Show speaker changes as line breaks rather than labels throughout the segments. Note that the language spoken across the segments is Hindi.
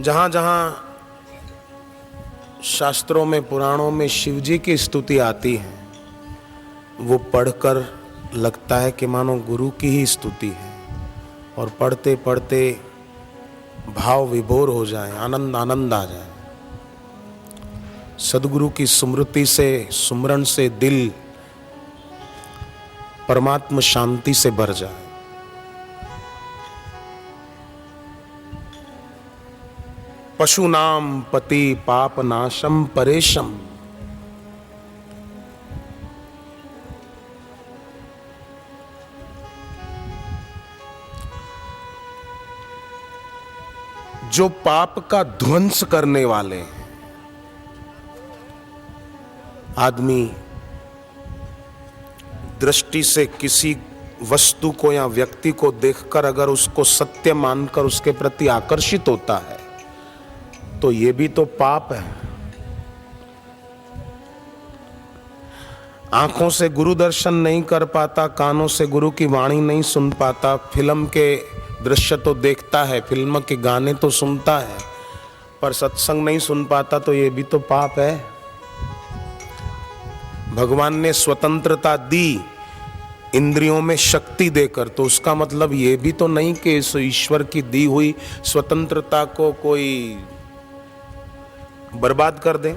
जहाँ जहाँ शास्त्रों में, पुराणों में शिव जी की स्तुति आती है, वो पढ़कर लगता है कि मानो गुरु की ही स्तुति है, और पढ़ते पढ़ते भाव विभोर हो जाए, आनंद आनंद आ जाए। सदगुरु की स्मृति से, सुमरण से दिल परमात्म शांति से भर जाए। पशुनाम पति पाप नाशम परेशम, जो पाप का ध्वंस करने वाले हैं। आदमी दृष्टि से किसी वस्तु को या व्यक्ति को देखकर अगर उसको सत्य मानकर उसके प्रति आकर्षित होता है, तो ये भी तो पाप है। आंखों से गुरु दर्शन नहीं कर पाता, कानों से गुरु की वाणी नहीं सुन पाता, फिल्म के दृश्य तो देखता है, फिल्म के गाने तो सुनता है, पर सत्संग नहीं सुन पाता, तो ये भी तो पाप है। भगवान ने स्वतंत्रता दी इंद्रियों में शक्ति देकर, तो उसका मतलब ये भी तो नहीं कि इस ईश्वर की दी हुई स्वतंत्रता को कोई बर्बाद कर दें,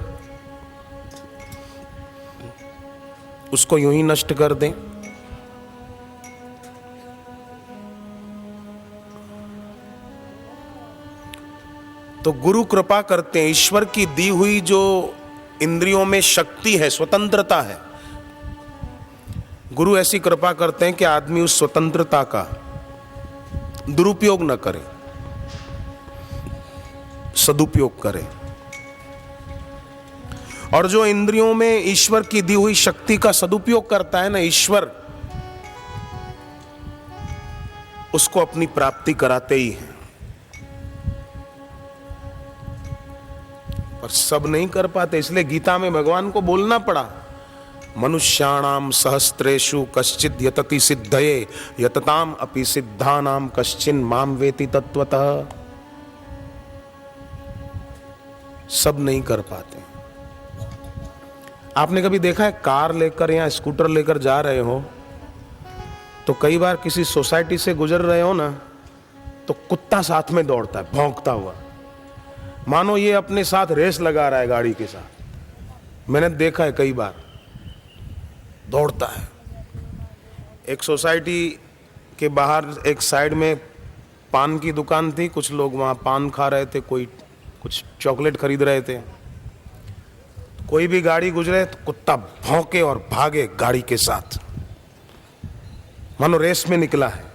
उसको यूं ही नष्ट कर दें। तो गुरु कृपा करते हैं, ईश्वर की दी हुई जो इंद्रियों में शक्ति है, स्वतंत्रता है, गुरु ऐसी कृपा करते हैं कि आदमी उस स्वतंत्रता का दुरुपयोग न करे, सदुपयोग करे। और जो इंद्रियों में ईश्वर की दी हुई शक्ति का सदुपयोग करता है ना, ईश्वर उसको अपनी प्राप्ति कराते ही है। पर सब नहीं कर पाते, इसलिए गीता में भगवान को बोलना पड़ा, मनुष्याणाम सहस्त्रेषु कश्चिद यतति सिद्धये यतताम अपि सिद्धानाम कश्चिन माम वेति तत्वतः। सब नहीं कर पाते। आपने कभी देखा है, कार लेकर या स्कूटर लेकर जा रहे हो तो कई बार किसी सोसाइटी से गुजर रहे हो ना, तो कुत्ता साथ में दौड़ता है भौंकता हुआ, मानो ये अपने साथ रेस लगा रहा है गाड़ी के साथ। मैंने देखा है कई बार, दौड़ता है। एक सोसाइटी के बाहर एक साइड में पान की दुकान थी, कुछ लोग वहाँ पान खा रहे थे, कोई कुछ चॉकलेट खरीद रहे थे। कोई भी गाड़ी गुजरे तो कुत्ता भौंके और भागे गाड़ी के साथ, मानो रेस में निकला है।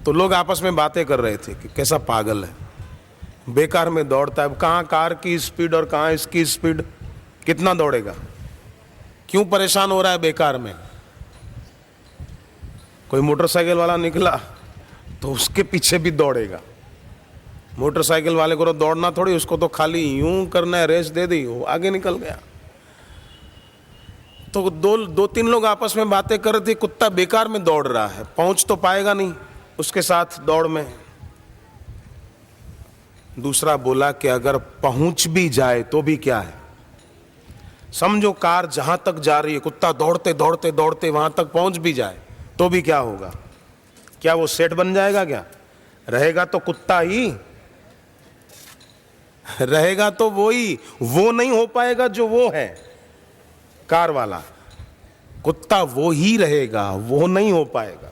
तो लोग आपस में बातें कर रहे थे कि कैसा पागल है, बेकार में दौड़ता है। कहाँ कार की स्पीड और कहाँ इसकी स्पीड, कितना दौड़ेगा, क्यों परेशान हो रहा है बेकार में। कोई मोटरसाइकिल वाला निकला तो उसके पीछे भी दौड़ेगा। मोटरसाइकिल वाले को तो दौड़ना थोड़ी, उसको तो खाली यूं करना है, रेस दे दी, वो आगे निकल गया। तो दो तीन लोग आपस में बातें कर रहे थे, कुत्ता बेकार में दौड़ रहा है, पहुंच तो पाएगा नहीं उसके साथ दौड़ में। दूसरा बोला कि अगर पहुंच भी जाए तो भी क्या है, समझो कार जहां तक जा रही है, कुत्ता दौड़ते दौड़ते दौड़ते वहां तक पहुंच भी जाए तो भी क्या होगा, क्या वो सेठ बन जाएगा, क्या रहेगा तो कुत्ता ही रहेगा, तो वो नहीं हो पाएगा जो वो है कार वाला, कुत्ता वो ही रहेगा, वो नहीं हो पाएगा।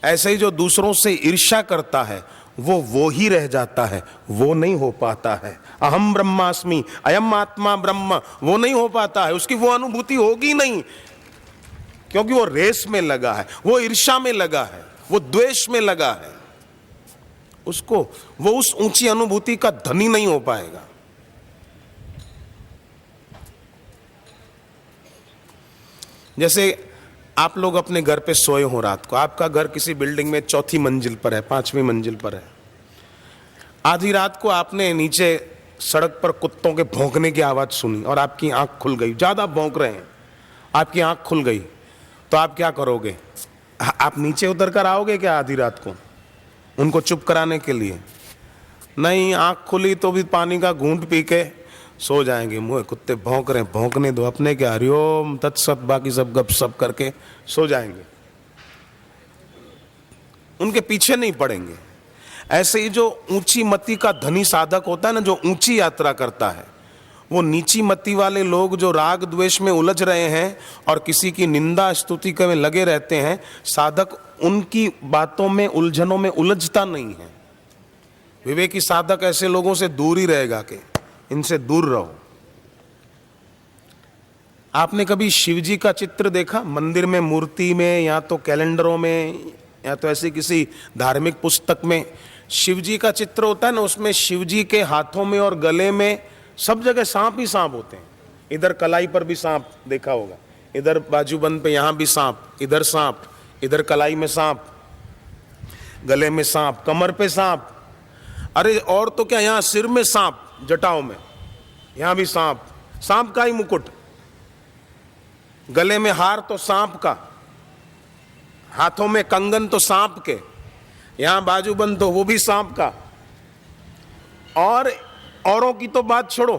ऐसे ही जो दूसरों से ईर्ष्या करता है वो ही रह जाता है, वो नहीं हो पाता है। अहम ब्रह्मास्मि, अयम आत्मा ब्रह्म, वो नहीं हो पाता है, उसकी वो अनुभूति होगी नहीं, क्योंकि वो रेस में लगा है, वो ईर्ष्या में लगा है, वो द्वेष में लगा है। उसको वो उस ऊंची अनुभूति का धनी नहीं हो पाएगा। जैसे आप लोग अपने घर पे सोए हो रात को, आपका घर किसी बिल्डिंग में चौथी मंजिल पर है, 5वीं मंजिल पर है। आधी रात को आपने नीचे सड़क पर कुत्तों के भौंकने की आवाज सुनी और आपकी आंख खुल गई, ज्यादा भौंक रहे हैं, आपकी आंख खुल गई, तो आप क्या करोगे? आप नीचे उतर कर आओगे क्या आधी रात को उनको चुप कराने के लिए? नहीं, आंख खुली तो भी पानी का घूंट पी के सो जाएंगे। मुँह कुत्ते भौंक रहे, भौंकने दो, अपने क्या हरिओम तत्सत बाकी सब गप सप करके सो जाएंगे, उनके पीछे नहीं पड़ेंगे। ऐसे ही जो ऊंची मति का धनी साधक होता है ना, जो ऊंची यात्रा करता है, वो नीची मति वाले लोग जो राग द्वेष में उलझ रहे हैं और किसी की निंदा स्तुति में लगे रहते हैं, साधक उनकी बातों में उलझनों में उलझता नहीं है। विवेकी साधक ऐसे लोगों से दूर ही रहेगा कि इनसे दूर रहो। आपने कभी शिव जी का चित्र देखा मंदिर में, मूर्ति में, या तो कैलेंडरों में, या तो ऐसी किसी धार्मिक पुस्तक में? शिव जी का चित्र होता है ना, उसमें शिव जी के हाथों में और गले में सब जगह सांप ही सांप होते हैं। इधर कलाई पर भी सांप देखा होगा, इधर बाजूबंद पे यहां भी सांप, इधर सांप, इधर कलाई में सांप, गले में सांप, कमर पे सांप, अरे और तो क्या, यहां सिर में सांप, जटाओं में, यहां भी सांप, सांप का ही मुकुट, गले में हार तो सांप का, हाथों में कंगन तो सांप के, यहां बाजूबंद तो वो भी सांप का। और औरों की तो बात छोड़ो,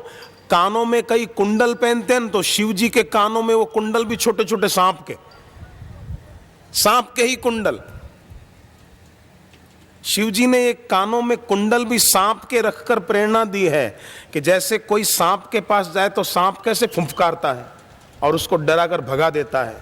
कानों में कई कुंडल पहनते हैं तो शिव जी के कानों में वो कुंडल भी छोटे छोटे सांप के ही कुंडल। शिव जी ने एक कानों में कुंडल भी सांप के रखकर प्रेरणा दी है कि जैसे कोई सांप के पास जाए तो सांप कैसे फुंफकारता है और उसको डराकर भगा देता है,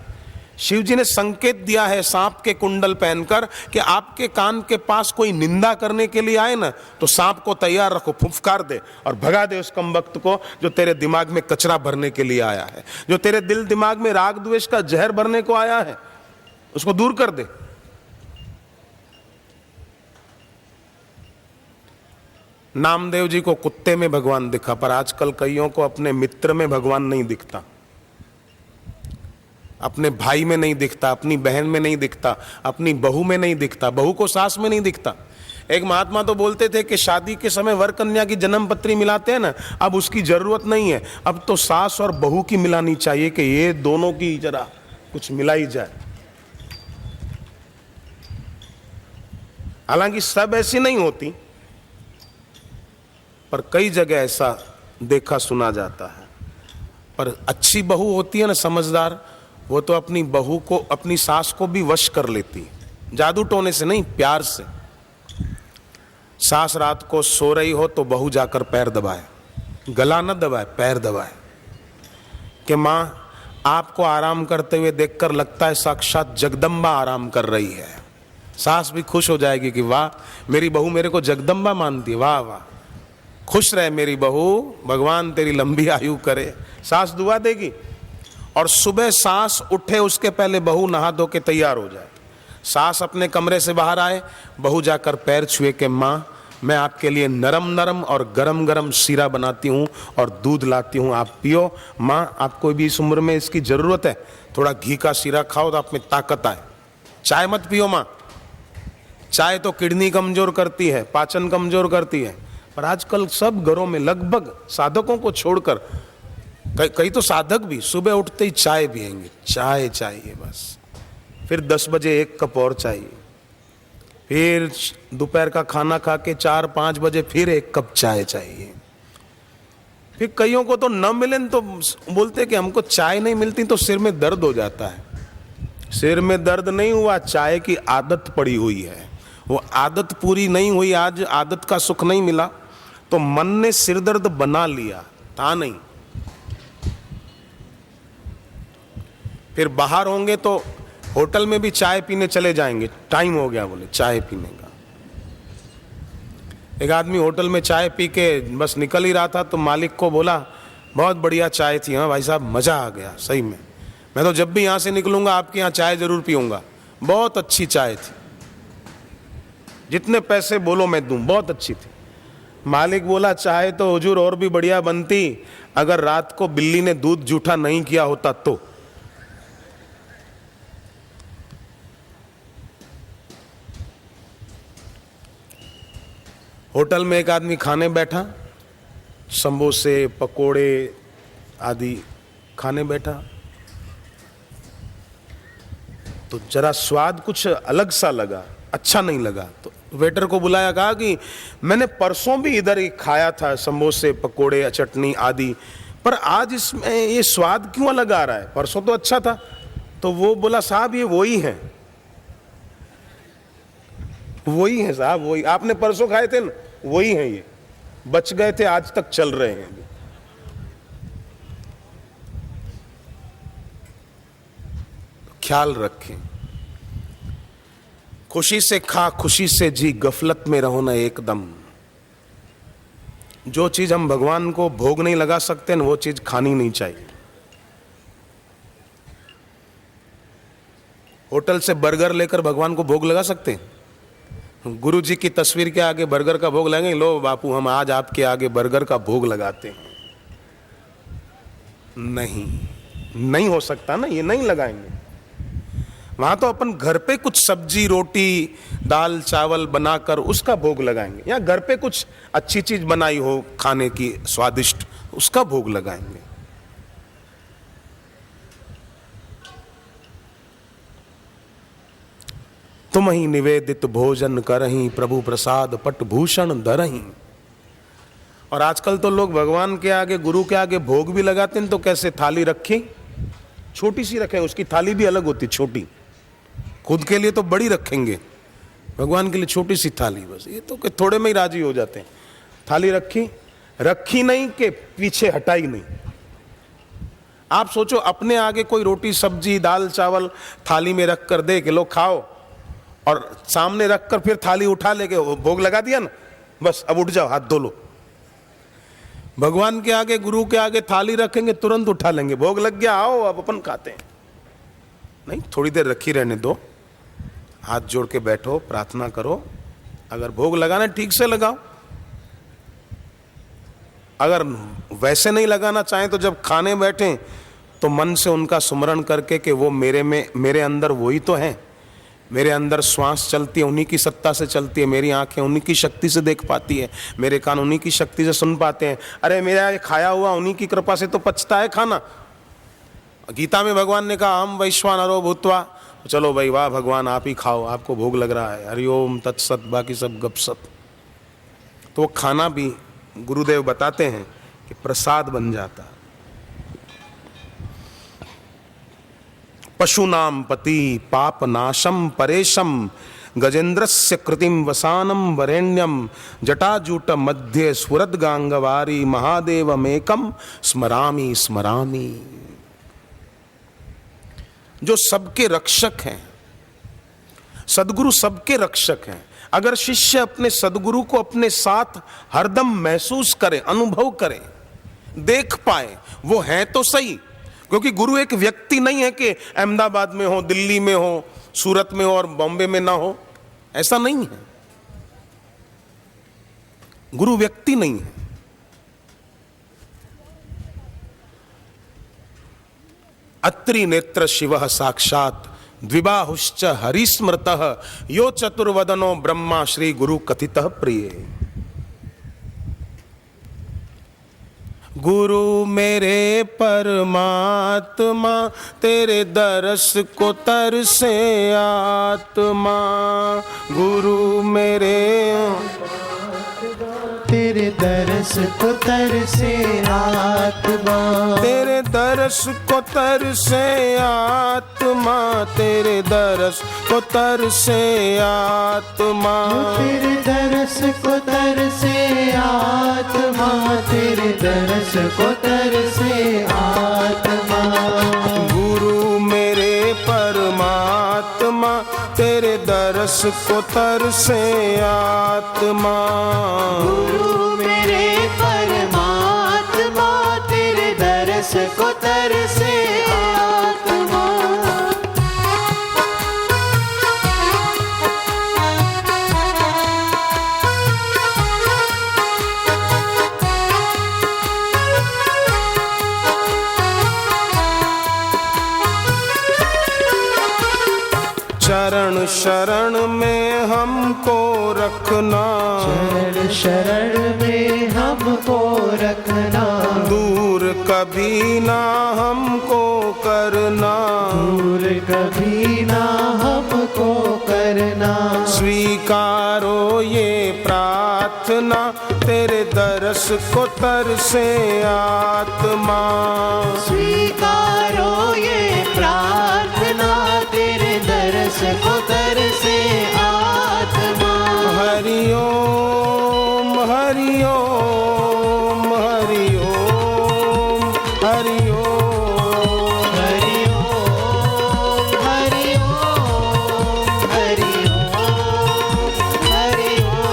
शिव जी ने संकेत दिया है सांप के कुंडल पहनकर कि आपके कान के पास कोई निंदा करने के लिए आए ना, तो सांप को तैयार रखो, फुंफकार दे और भगा दे उस कमबख्त को जो तेरे दिमाग में कचरा भरने के लिए आया है, जो तेरे दिल दिमाग में राग द्वेष का जहर भरने को आया है, उसको दूर कर दे। नामदेव जी को कुत्ते में भगवान दिखा, पर आजकल कईयों को अपने मित्र में भगवान नहीं दिखता, अपने भाई में नहीं दिखता, अपनी बहन में नहीं दिखता, अपनी बहू में नहीं दिखता, बहू को सास में नहीं दिखता। एक महात्मा तो बोलते थे कि शादी के समय वर कन्या की जन्म पत्री मिलाते हैं ना, अब उसकी जरूरत नहीं है, अब तो सास और बहू की मिलानी चाहिए कि ये दोनों की जरा कुछ मिलाई जाए। हालांकि सब ऐसी नहीं होती, पर कई जगह ऐसा देखा सुना जाता है। पर अच्छी बहू होती है ना, समझदार, वो तो अपनी बहू को, अपनी सास को भी वश कर लेती है, जादू टोने से नहीं, प्यार से। सास रात को सो रही हो तो बहू जाकर पैर दबाए, गला न दबाए, पैर दबाए कि मां आपको आराम करते हुए देखकर लगता है साक्षात जगदम्बा आराम कर रही है। सास भी खुश हो जाएगी कि वाह, मेरी बहू मेरे को जगदम्बा मानती है, वाह वाह, खुश रहे मेरी बहू, भगवान तेरी लंबी आयु करे। सास दुआ देगी। और सुबह सास उठे उसके पहले बहू नहा धो के तैयार हो जाए। सास अपने कमरे से बाहर आए, बहू जाकर पैर छुए कि माँ मैं आपके लिए नरम नरम और गरम गरम सीरा बनाती हूँ और दूध लाती हूँ, आप पियो। माँ आपको भी इस उम्र में इसकी ज़रूरत है, थोड़ा घी का सीरा खाओ तो आप में ताकत आए। चाय मत पियो माँ, चाय तो किडनी कमज़ोर करती है, पाचन कमज़ोर करती है। पर आजकल सब घरों में लगभग साधकों को छोड़कर कई तो साधक भी सुबह उठते ही चाय पिएंगे, चाय चाहिए बस, फिर 10 बजे 1 कप और चाहिए, फिर दोपहर का खाना खा के 4-5 बजे फिर 1 कप चाय चाहिए। फिर कईयों को तो न मिले तो बोलते कि हमको चाय नहीं मिलती तो सिर में दर्द हो जाता है। सिर में दर्द नहीं हुआ, चाय की आदत पड़ी हुई है, वो आदत पूरी नहीं हुई, आज आदत का सुख नहीं मिला तो मन ने सिर दर्द बना लिया था नहीं। फिर बाहर होंगे तो होटल में भी चाय पीने चले जाएंगे, टाइम हो गया बोले चाय पीने का। एक आदमी होटल में चाय पी के बस निकल ही रहा था तो मालिक को बोला बहुत बढ़िया चाय थी, हाँ भाई साहब मज़ा आ गया सही में, मैं तो जब भी यहाँ से निकलूँगा आपके यहाँ चाय ज़रूर पीऊँगा, बहुत अच्छी चाय थी, जितने पैसे बोलो मैं दूँ, बहुत अच्छी थी। मालिक बोला चाय तो हुजूर और भी बढ़िया बनती अगर रात को बिल्ली ने दूध जूठा नहीं किया होता तो। होटल में एक आदमी खाने बैठा, समोसे पकोड़े आदि खाने बैठा, तो जरा स्वाद कुछ अलग सा लगा, अच्छा नहीं लगा। तो वेटर को बुलाया, कहा कि मैंने परसों भी इधर ही खाया था समोसे, पकोड़े, चटनी आदि, पर आज इसमें ये स्वाद क्यों अलग आ रहा है, परसों तो अच्छा था। तो वो बोला, साहब ये वही है, वही है साहब, वही आपने परसों खाए थे ना, वही है, ये बच गए थे, आज तक चल रहे हैं। ख्याल रखें, खुशी से खा, खुशी से जी, गफलत में रहो ना एकदम। जो चीज हम भगवान को भोग नहीं लगा सकते ना, वो चीज खानी नहीं चाहिए। होटल से बर्गर लेकर भगवान को भोग लगा सकते हैं? गुरु जी की तस्वीर के आगे बर्गर का भोग लगाएंगे? लो बापू, हम आज आपके आगे बर्गर का भोग लगाते हैं। नहीं, नहीं हो सकता ना, ये नहीं लगाएंगे। वहां तो अपन घर पे कुछ सब्जी, रोटी, दाल, चावल बनाकर उसका भोग लगाएंगे, या घर पे कुछ अच्छी चीज बनाई हो खाने की स्वादिष्ट, उसका भोग लगाएंगे। तुम ही निवेदित भोजन करहीं, प्रभु प्रसाद पट भूषण धरहीं। और आजकल तो लोग भगवान के आगे, गुरु के आगे भोग भी लगाते हैं, तो कैसे थाली रखी, छोटी सी रखें, उसकी थाली भी अलग होती, छोटी। खुद के लिए तो बड़ी रखेंगे, भगवान के लिए छोटी सी थाली, बस ये तो कि थोड़े में ही राजी हो जाते हैं। थाली रखी, रखी नहीं कि पीछे हटाई नहीं। आप सोचो, अपने आगे कोई रोटी, सब्जी, दाल, चावल थाली में रख कर दे कि लो खाओ, और सामने रखकर फिर थाली उठा लेके भोग लगा दिया ना, बस अब उठ जाओ, हाथ धो लो। भगवान के आगे, गुरु के आगे थाली रखेंगे, तुरंत उठा लेंगे, भोग लग गया, आओ अब अपन खाते हैं। नहीं, थोड़ी देर रखी रहने दो, हाथ जोड़ के बैठो, प्रार्थना करो। अगर भोग लगाना ठीक से लगाओ, अगर वैसे नहीं लगाना चाहें तो जब खाने बैठें तो मन से उनका सुमरण करके कि वो मेरे अंदर वही तो है, मेरे अंदर श्वास चलती है, उन्हीं की सत्ता से चलती है, मेरी आंखें उन्हीं की शक्ति से देख पाती है, मेरे कान उन्हीं की शक्ति से सुन पाते हैं। अरे मेरा ये खाया हुआ उन्हीं की कृपा से तो पचता है खाना। गीता में भगवान ने कहा, हम वैश्वानरो भूत्वा, चलो भाई वाह भगवान, आप ही खाओ, आपको भोग लग रहा है, हरिओम तत्सत, बाकी सब गपसप। तो वो खाना भी गुरुदेव बताते हैं कि प्रसाद बन जाता। पशुनाम पति पाप नाशम परेशम, गजेंद्रस्य कृतिम वसानम वरेण्यम, जटाजूट मध्य स्फुरद गांगवारी, महादेवमेकम स्मरामि स्मरामि। जो सबके रक्षक हैं, सदगुरु सबके रक्षक हैं। अगर शिष्य अपने सदगुरु को अपने साथ हरदम महसूस करे, अनुभव करे, देख पाए, वो है तो सही। क्योंकि गुरु एक व्यक्ति नहीं है कि अहमदाबाद में हो, दिल्ली में हो, सूरत में हो और बॉम्बे में ना हो, ऐसा नहीं है। गुरु व्यक्ति नहीं है। अत्रि नेत्र शिवः साक्षात्, द्विबाहुश्च हरिस्मृतः, यो चतुर्वदनो ब्रह्मा श्री गुरु कथितः प्रिय। गुरु मेरे परमात्मा, तेरे दरस को तरसे आत्मा। गुरु मेरे,
तेरे दरस को तरसे आत्मा,
तेरे दरस को तरसे आत्मा, तेरे दरस को तरसे आत्मा,
तेरे दरस को तरसे आत्मा, तेरे दरस को तरसे आत्मा।
गुरु मेरे परमात्मा, तेरे दरस को तरसे आत्मा।
गुरु मेरे परमात्मा, तेरे दरस को तरसे आत्मा।
चरण शरण में हमको रखना,
चरण शरण में हमको रखना,
दूर कभी ना हमको करना,
दूर कभी ना रखना।
स्वीकारो ये प्रार्थना, तेरे दरस को तरसे आत्मा।
स्वीकारो ये प्रार्थना, तेरे दरस को तरसे आत्मा।
हरि ओम हरि ओम हरि ओम हरि ओम।
हरि ओम हरि ओम हरि ओम हरि ओम।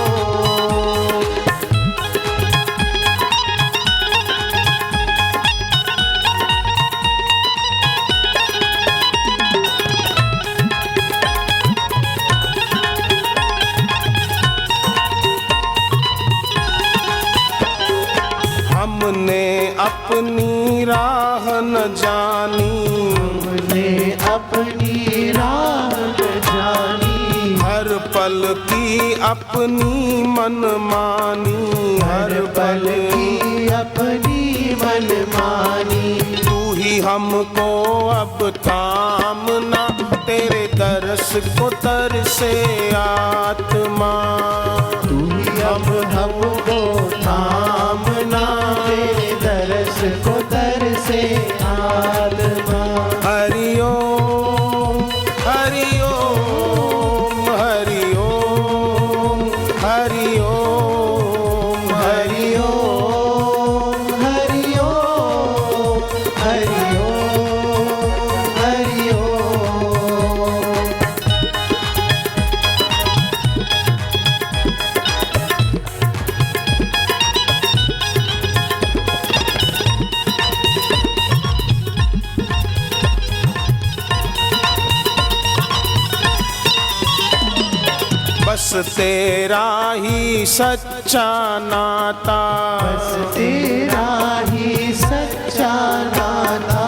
हमने अपनी राह न जानी,
हमने अपनी राह न जानी।
हर पल की अपनी मनमानी,
हर पल की अपनी मनमानी।
तू ही हमको अब थामना, तेरे दरस को तरसे आत्मा।
तू ही अब हमको थामना, तेरे दरस को तरसे आत्मा।
हरि ओम हरि ओम हरि ओम हरि ओम
हरि ओम हरि ओम हरि ओम हरि ओम।
बस तेरा ही सच्चा नाता,
बस तेरा ही सच्चा नाता।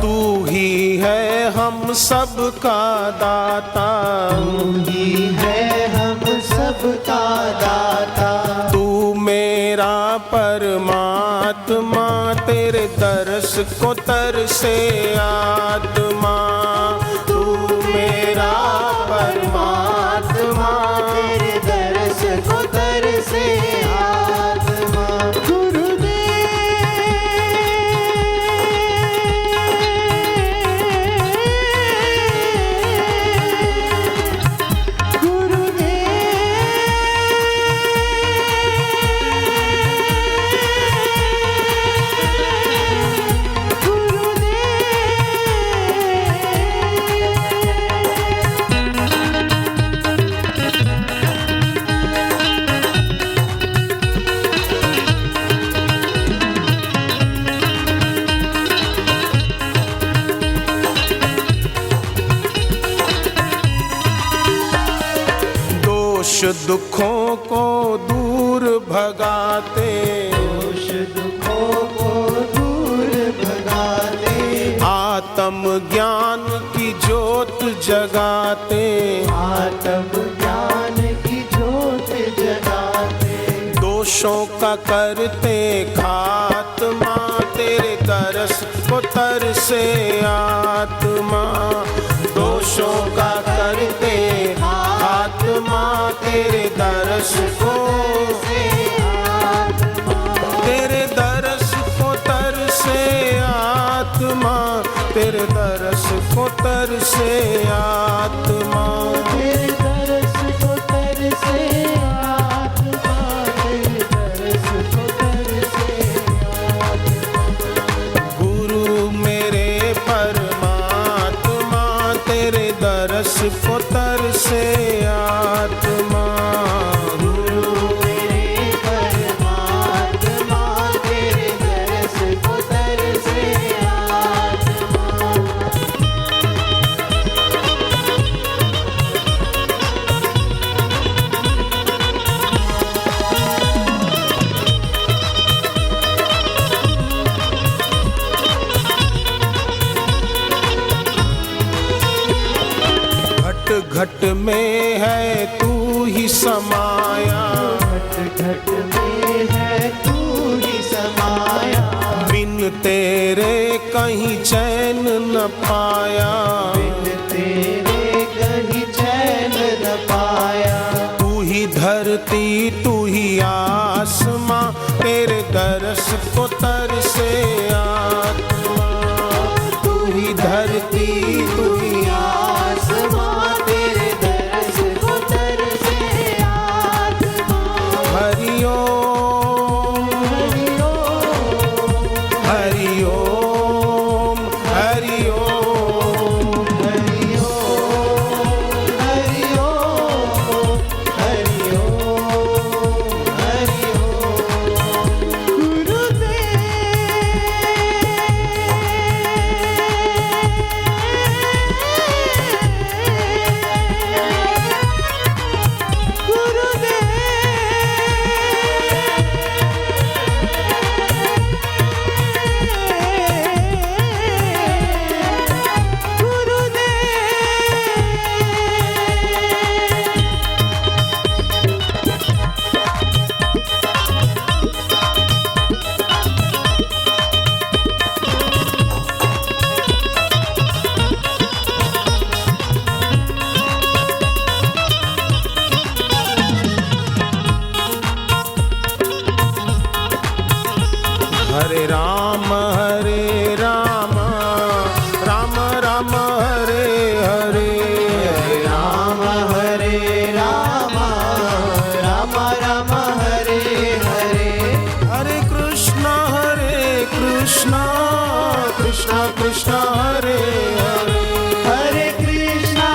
तू ही है हम सबका दाता।
तू ही है हम सबका दाता।
तू मेरा परमात्मा, तेरे दरस को तरसे आत्मा। तू मेरा परमात्मा,
तेरे दरस को तरसे आत्मा।
दुखों को दूर भगाते,
दोष दुखों को दूर भगाते।
आत्म ज्ञान की ज्योत जगाते,
आत्म ज्ञान की ज्योत जगाते।
दोषों का करते खात्मा, तेरे दरस को तरसे आत्मा। दोषों का करते आत्मा, तेरे दरस को, तेरे दरस को तरसे आत्मा, तेरे दरस को तरसे आत्मा।
तेरे दरस को तरसे आत्मा, तेरे दरस को तरसे आत्मा।
गुरु मेरे परमात्मा, तेरे दरस को तरसे आत्मा।
गुरु मेरे परमात्मा, तेरे दरस को तरसे आत्मा।
घट घट में है तू ही समाया,
घट घट में है तू ही समाया।
बिन तेरे कहीं चैन न पाया,
बिन तेरे कहीं चैन न पाया।
धरती तू ही आसमां, तेरे दरस को तरसे आत्मा। तू ही धरती तू ही
आसमां, तेरे दरस को तरसे आत्मा।
हरि ओम
हरि ओम,
हरि ओम हरि ओम।
हरि ओम, हरि ओम, हरि ओम, हरि ओम।
हरे राम राम राम हरे हरे।
राम हरे राम, राम राम हरे हरे।
हरे कृष्णा कृष्णा कृष्णा हरे हरे।
हरे कृष्णा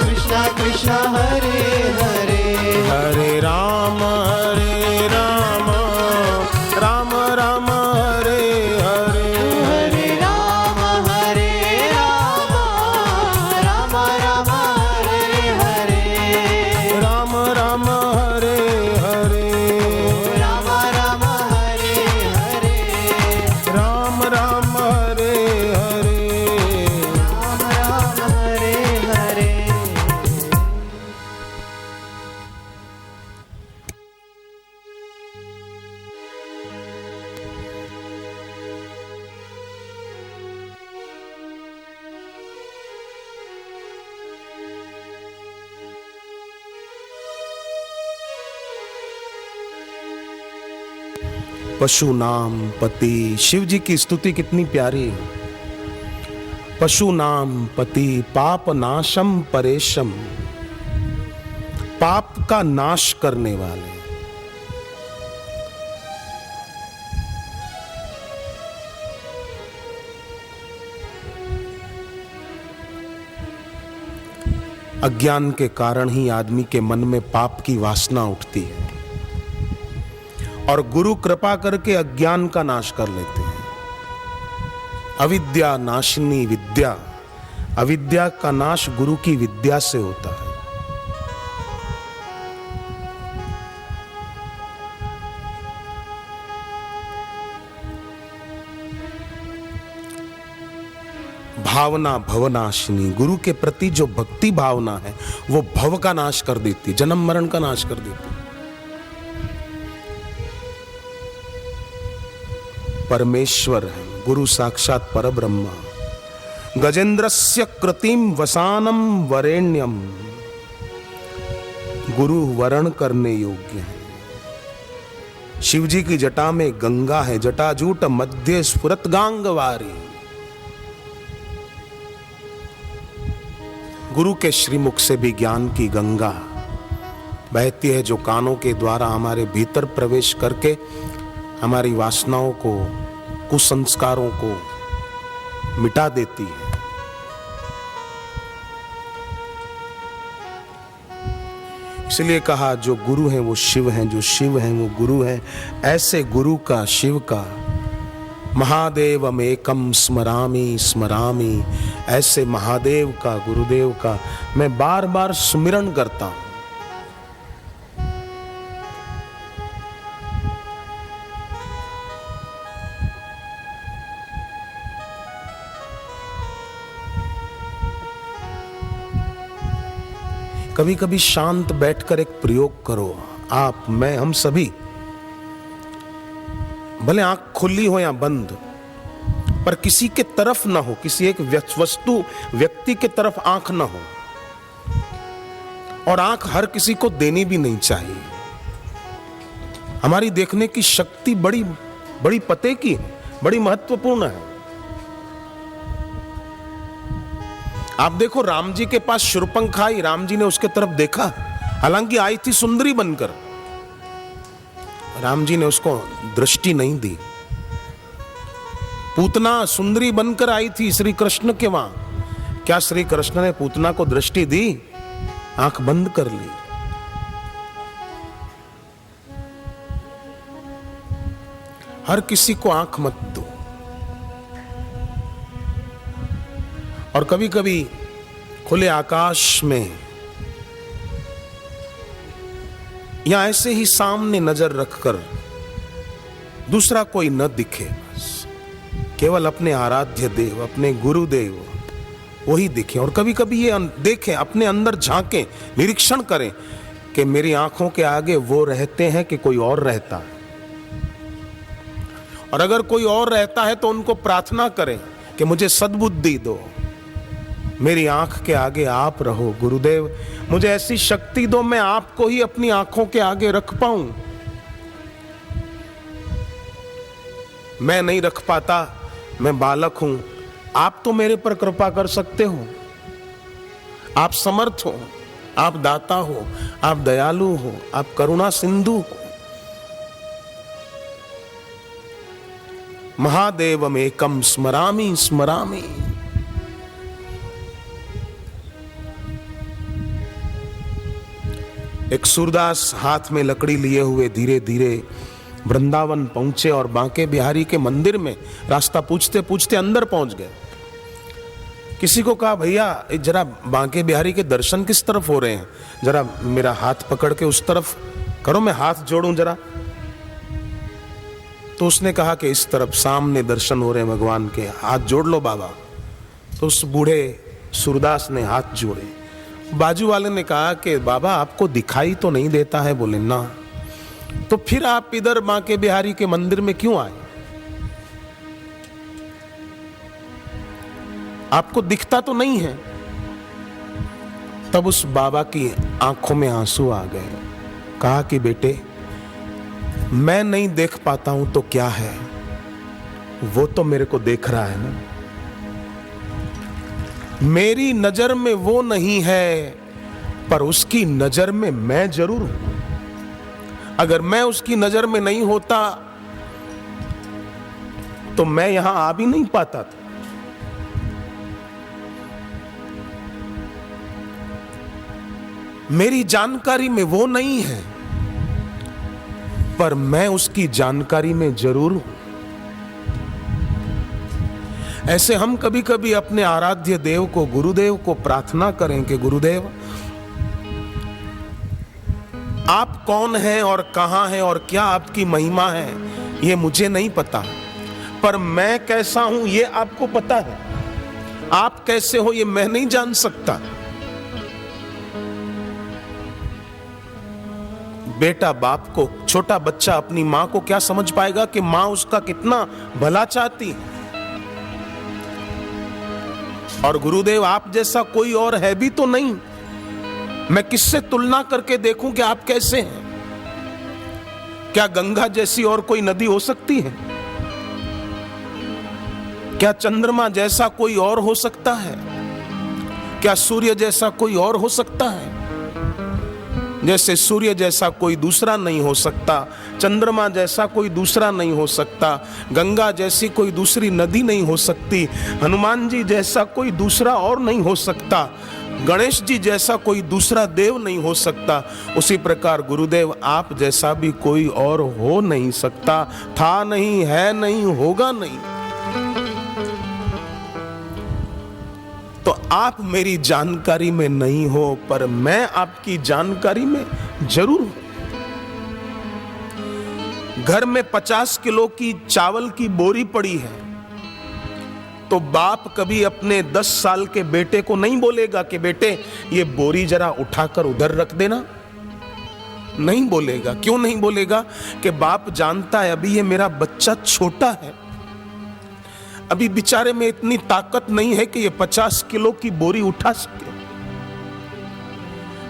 कृष्णा कृष्णा हरे हरे।
हरे राम राम राम हरे हरे।
हरे राम राम राम हरे हरे।
राम हरे हरे।
राम हरे हरे।
राम हरे हरे।
राम हरे हरे।
पशु नाम पति, शिव जी की स्तुति कितनी प्यारी है। पशु नाम पति पाप नाशम परेशम, पाप का नाश करने वाले। अज्ञान के कारण ही आदमी के मन में पाप की वासना उठती है और गुरु कृपा करके अज्ञान का नाश कर लेते हैं। अविद्या नाशिनी विद्या, अविद्या का नाश गुरु की विद्या से होता है। भावना भवनाशिनी, गुरु के प्रति जो भक्ति भावना है वो भव का नाश कर देती, जन्म मरण का नाश कर देती। परमेश्वर है गुरु साक्षात परब्रह्मा। गजेंद्रस्य कृतिम वसानम वरेण्यम, गुरु वरण करने योग्य है। शिव जी की जटा में गंगा है, जटाजूट मध्य स्फुरत गांगवारी। गुरु के श्रीमुख से भी ज्ञान की गंगा बहती है, जो कानों के द्वारा हमारे भीतर प्रवेश करके हमारी वासनाओं को, कुसंस्कारों को मिटा देती है। इसलिए कहा जो गुरु हैं वो शिव हैं, जो शिव हैं वो गुरु हैं। ऐसे गुरु का, शिव का, महादेवमेकम स्मरामि स्मरामि, ऐसे महादेव का, गुरुदेव का मैं बार बार सुमिरन करता हूं। कभी कभी शांत बैठकर एक प्रयोग करो, आप, मैं, हम सभी, भले आंख खुली हो या बंद, पर किसी के तरफ ना हो, किसी एक वस्तु, व्यक्ति के तरफ आंख ना हो। और आंख हर किसी को देनी भी नहीं चाहिए। हमारी देखने की शक्ति बड़ी बड़ी पते की है, बड़ी महत्वपूर्ण है। आप देखो, राम जी के पास शूर्पणखा आई, राम जी ने उसके तरफ देखा, हालांकि आई थी सुंदरी बनकर, राम जी ने उसको दृष्टि नहीं दी। पूतना सुंदरी बनकर आई थी श्री कृष्ण के वहां, क्या श्री कृष्ण ने पूतना को दृष्टि दी? आंख बंद कर ली। हर किसी को आंख मत दो। और कभी कभी खुले आकाश में या ऐसे ही सामने नजर रखकर दूसरा कोई न दिखे, बस केवल अपने आराध्य देव, अपने गुरुदेव वही दिखे। और कभी कभी ये देखें, अपने अंदर झांकें, निरीक्षण करें कि मेरी आंखों के आगे वो रहते हैं कि कोई और रहता है। और अगर कोई और रहता है तो उनको प्रार्थना करें कि मुझे सद्बुद्धि दो, मेरी आंख के आगे आप रहो गुरुदेव, मुझे ऐसी शक्ति दो मैं आपको ही अपनी आंखों के आगे रख पाऊं। मैं नहीं रख पाता, मैं बालक हूं, आप तो मेरे पर कृपा कर सकते हो। आप समर्थ हो, आप दाता हो, आप दयालु हो, आप करुणा सिंधु हो। महादेवमेकं स्मरामि स्मरामि। एक सूरदास हाथ में लकड़ी लिए हुए धीरे धीरे वृंदावन पहुंचे और बांके बिहारी के मंदिर में रास्ता पूछते पूछते अंदर पहुंच गए। किसी को कहा, भैया जरा बांके बिहारी के दर्शन किस तरफ हो रहे हैं, जरा मेरा हाथ पकड़ के उस तरफ करो, मैं हाथ जोड़ूं जरा। तो उसने कहा कि इस तरफ सामने दर्शन हो रहे हैं भगवान के, हाथ जोड़ लो बाबा। तो उस बूढ़े सूरदास ने हाथ जोड़े। बाजू वाले ने कहा कि बाबा आपको दिखाई तो नहीं देता है? बोले ना। तो फिर आप इधर बांके बिहारी के मंदिर में क्यों आए? आपको दिखता तो नहीं है? तब उस बाबा की आंखों में आंसू आ गए। कहा कि बेटे, मैं नहीं देख पाता हूं तो क्या है, वो तो मेरे को देख रहा है ना। मेरी नजर में वो नहीं है, पर उसकी नजर में मैं जरूर हूं। अगर मैं उसकी नजर में नहीं होता तो मैं यहां आ भी नहीं पाता था। मेरी जानकारी में वो नहीं है, पर मैं उसकी जानकारी में जरूर हूं। ऐसे हम कभी कभी अपने आराध्य देव को, गुरुदेव को प्रार्थना करें कि गुरुदेव आप कौन हैं और कहां हैं और क्या आपकी महिमा है, ये मुझे नहीं पता, पर मैं कैसा हूं ये आपको पता है। आप कैसे हो ये मैं नहीं जान सकता। बेटा बाप को, छोटा बच्चा अपनी मां को क्या समझ पाएगा कि मां उसका कितना भला चाहती है। और गुरुदेव आप जैसा कोई और है भी तो नहीं। मैं किससे तुलना करके देखूं कि आप कैसे हैं? क्या गंगा जैसी और कोई नदी हो सकती है? क्या चंद्रमा जैसा कोई और हो सकता है? क्या सूर्य जैसा कोई और हो सकता है? जैसे सूर्य जैसा कोई दूसरा नहीं हो सकता, चंद्रमा जैसा कोई दूसरा नहीं हो सकता, गंगा जैसी कोई दूसरी नदी नहीं हो सकती, हनुमान जी जैसा कोई दूसरा और नहीं हो सकता, गणेश जी जैसा कोई दूसरा देव नहीं हो सकता। उसी प्रकार गुरुदेव आप जैसा भी कोई और हो नहीं सकता, था नहीं, है नहीं, होगा नहीं। तो आप मेरी जानकारी में नहीं हो, पर मैं आपकी जानकारी में जरूर हूं। घर में 50 किलो की चावल की बोरी पड़ी है, तो बाप कभी अपने 10 साल के बेटे को नहीं बोलेगा कि बेटे ये बोरी जरा उठाकर उधर रख देना। नहीं बोलेगा। क्यों नहीं बोलेगा? कि बाप जानता है अभी ये मेरा बच्चा छोटा है, अभी बेचारे में इतनी ताकत नहीं है कि ये 50 किलो की बोरी उठा सके।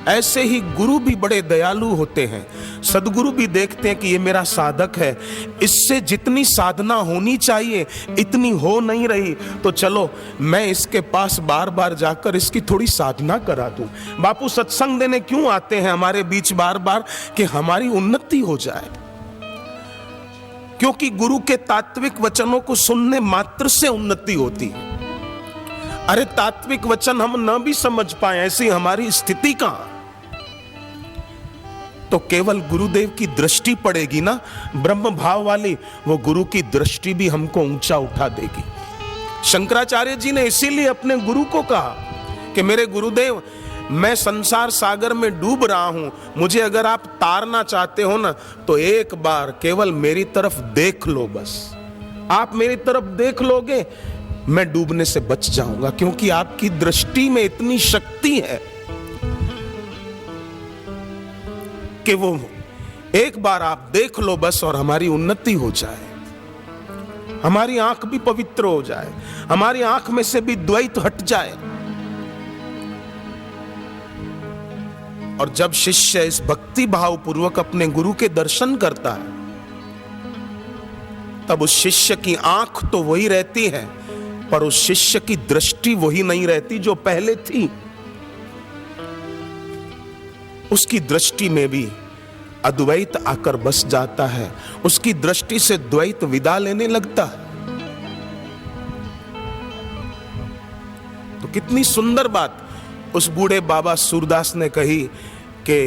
ऐसे ही गुरु भी बड़े दयालु होते हैं। सदगुरु भी देखते हैं कि ये मेरा साधक है, इससे जितनी साधना होनी चाहिए इतनी हो नहीं रही, तो चलो मैं इसके पास बार बार जाकर इसकी थोड़ी साधना करा दूं। बापू सत्संग देने क्यों आते हैं हमारे बीच बार बार? कि हमारी उन्नति हो जाए। क्योंकि गुरु के तात्विक वचनों को सुनने मात्र से उन्नति होती है। अरे तात्विक वचन हम न भी समझ पाए, ऐसी हमारी स्थिति कहां? तो केवल गुरुदेव की दृष्टि पड़ेगी ना, ब्रह्म भाव वाली, वो गुरु की दृष्टि भी हमको ऊंचा उठा देगी। शंकराचार्य जी ने इसीलिए अपने गुरु को कहा कि मेरे गुरुदेव, मैं संसार सागर में डूब रहा हूं, मुझे अगर आप तारना चाहते हो ना, तो एक बार केवल मेरी तरफ देख लो। बस आप मेरी तरफ देख लोगे, मैं डूबने से बच जाऊंगा, क्योंकि आपकी दृष्टि में इतनी शक्ति है कि वो एक बार आप देख लो बस, और हमारी उन्नति हो जाए, हमारी आंख भी पवित्र हो जाए, हमारी आंख में से भी द्वैत हट जाए। और जब शिष्य इस भक्ति भाव पूर्वक अपने गुरु के दर्शन करता है, तब उस शिष्य की आंख तो वही रहती है, पर उस शिष्य की दृष्टि वही नहीं रहती जो पहले थी। उसकी दृष्टि में भी अद्वैत आकर बस जाता है, उसकी दृष्टि से द्वैत विदा लेने लगता है। तो कितनी सुंदर बात उस बूढ़े बाबा सूरदास ने कही कि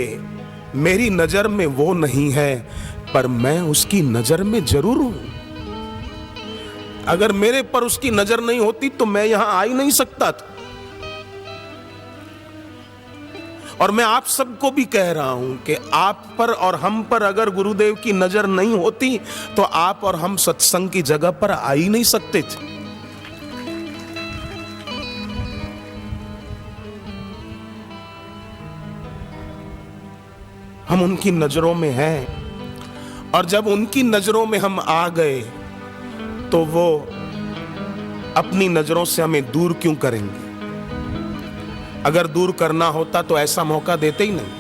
मेरी नजर में वो नहीं है, पर मैं उसकी नजर में जरूर हूं। अगर मेरे पर उसकी नजर नहीं होती तो मैं यहां आ ही नहीं सकता था। और मैं आप सबको भी कह रहा हूं कि आप पर और हम पर अगर गुरुदेव की नजर नहीं होती तो आप और हम सत्संग की जगह पर आ ही नहीं सकते थे। हम उनकी नजरों में हैं, और जब उनकी नजरों में हम आ गए तो वो अपनी नजरों से हमें दूर क्यों करेंगे? अगर दूर करना होता तो ऐसा मौका देते ही नहीं।